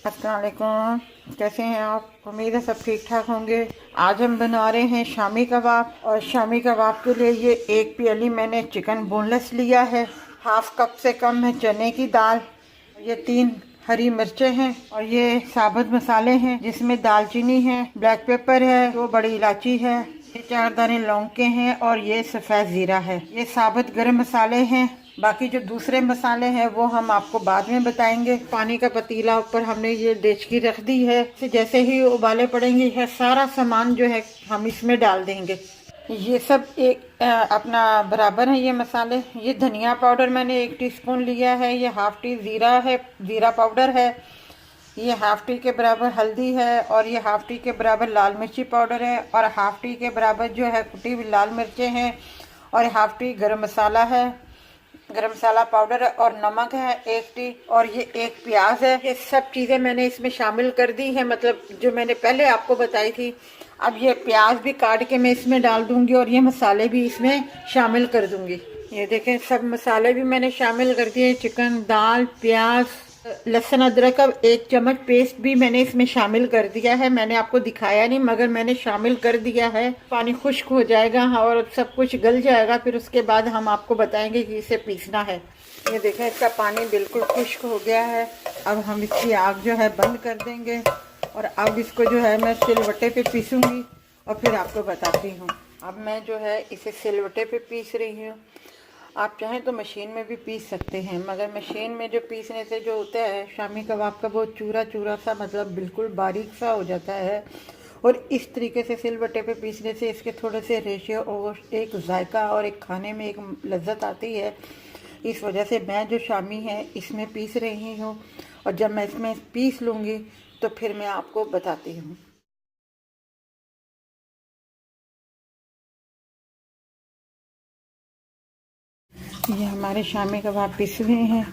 अस्सलाम वालेकुम। कैसे हैं आप? उम्मीद है सब ठीक ठाक होंगे। आज हम बना रहे हैं शामी कबाब। और शामी कबाब के लिए ये एक प्याली मैंने चिकन बोनलेस लिया है, हाफ कप से कम है चने की दाल, ये 3 हरी मिर्चें हैं और ये साबुत मसाले हैं जिसमें दालचीनी है, ब्लैक पेपर है, 2 बड़ी इलायची है, ये 4 दाने लौंग के हैं और ये सफ़ेद ज़ीरा है। ये साबुत गरम मसाले हैं। बाकी जो दूसरे मसाले हैं वो हम आपको बाद में बताएंगे। पानी का पतीला ऊपर हमने ये डेचकी रख दी है। जैसे ही उबाले पड़ेंगे ये सारा सामान जो है हम इसमें डाल देंगे। ये सब एक अपना बराबर है। ये मसाले, ये धनिया पाउडर मैंने 1 टीस्पून लिया है, ये हाफ टी ज़ीरा है, ज़ीरा पाउडर है, ये हाफ टी के बराबर हल्दी है और ये हाफ टी के बराबर लाल मिर्ची पाउडर है और हाफ टी के बराबर जो है कुटी हुई लाल मिर्चें हैं और हाफ टी गरम मसाला है, गरम मसाला पाउडर है और नमक है 1 टी और ये 1 प्याज है। ये सब चीज़ें मैंने इसमें शामिल कर दी है, मतलब जो मैंने पहले आपको बताई थी। अब ये प्याज भी काट के मैं इसमें डाल दूंगी और ये मसाले भी इसमें शामिल कर दूंगी। ये देखें सब मसाले भी मैंने शामिल कर दिए। चिकन, दाल, प्याज, लहसुन अदरक का 1 चम्मच पेस्ट भी मैंने इसमें शामिल कर दिया है। मैंने आपको दिखाया नहीं मगर मैंने शामिल कर दिया है। पानी खुश्क हो जाएगा और सब कुछ गल जाएगा, फिर उसके बाद हम आपको बताएंगे कि इसे पीसना है। ये देखें इसका पानी बिल्कुल खुश्क हो गया है। अब हम इसकी आग जो है बंद कर देंगे और अब इसको जो है मैं सिलवट्टे पे पीसूँगी और फिर आपको बताती हूँ। अब मैं जो है इसे सिलवट्टे पे पीस रही हूँ। आप चाहें तो मशीन में भी पीस सकते हैं, मगर मशीन में जो पीसने से जो होता है शामी कबाब का वो चूरा चूरा सा, मतलब बिल्कुल बारीक सा हो जाता है। और इस तरीके से सिलबट्टे पे पीसने से इसके थोड़े से रेशियो और एक जायका और एक खाने में एक लज्जत आती है। इस वजह से मैं जो शामी है इसमें पीस रही हूँ और जब मैं इसमें पीस लूँगी तो फिर मैं आपको बताती हूँ। ये हमारे शामी कबाब पिस हुए हैं।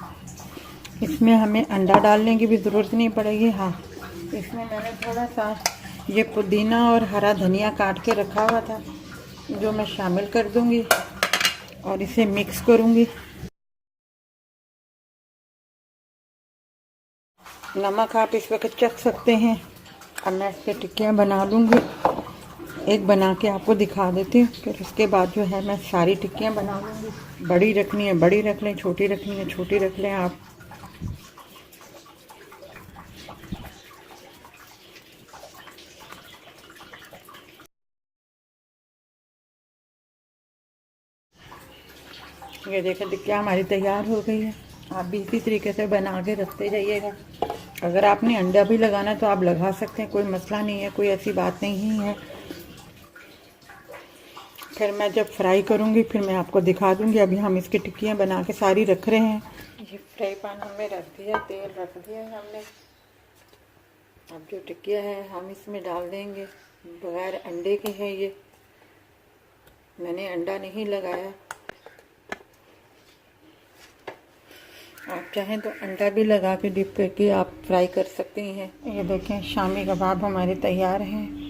इसमें हमें अंडा डालने की भी ज़रूरत नहीं पड़ेगी। हाँ, इसमें मैंने थोड़ा सा ये पुदीना और हरा धनिया काट के रखा हुआ था जो मैं शामिल कर दूंगी और इसे मिक्स करूंगी। नमक आप इस वक्त चख सकते हैं। अब मैं इसके टिक्कियाँ बना लूँगी, एक बना के आपको दिखा देती हूँ। फिर उसके बाद जो है मैं सारी टिक्कियाँ बना लूँगी। बड़ी रखनी है बड़ी रख लें, छोटी रखनी है छोटी रख लें आप। ये देखें टिक्कियाँ हमारी तैयार हो गई है। आप भी इसी तरीके से बना के रखते जाइएगा। अगर आपने अंडा भी लगाना तो आप लगा सकते हैं, कोई मसला नहीं है, कोई ऐसी बात नहीं है। फिर मैं जब फ्राई करूँगी फिर मैं आपको दिखा दूँगी। अभी हम इसकी टिक्कियाँ बना के सारी रख रहे हैं। ये फ्राई पैन हमें रख दिया, तेल रख दिया है हमने। अब जो टिक्कियाँ हैं हम इसमें डाल देंगे। बगैर अंडे के हैं ये, मैंने अंडा नहीं लगाया। आप चाहें तो अंडा भी लगा के डिप करके आप फ्राई कर सकती हैं। ये देखें शामी कबाब हमारे तैयार हैं।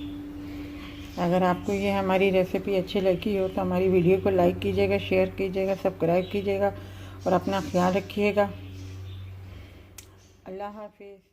अगर आपको ये हमारी रेसिपी अच्छी लगी हो तो हमारी वीडियो को लाइक कीजिएगा, शेयर कीजिएगा, सब्सक्राइब कीजिएगा और अपना ख्याल रखिएगा। अल्लाह हाफिज़।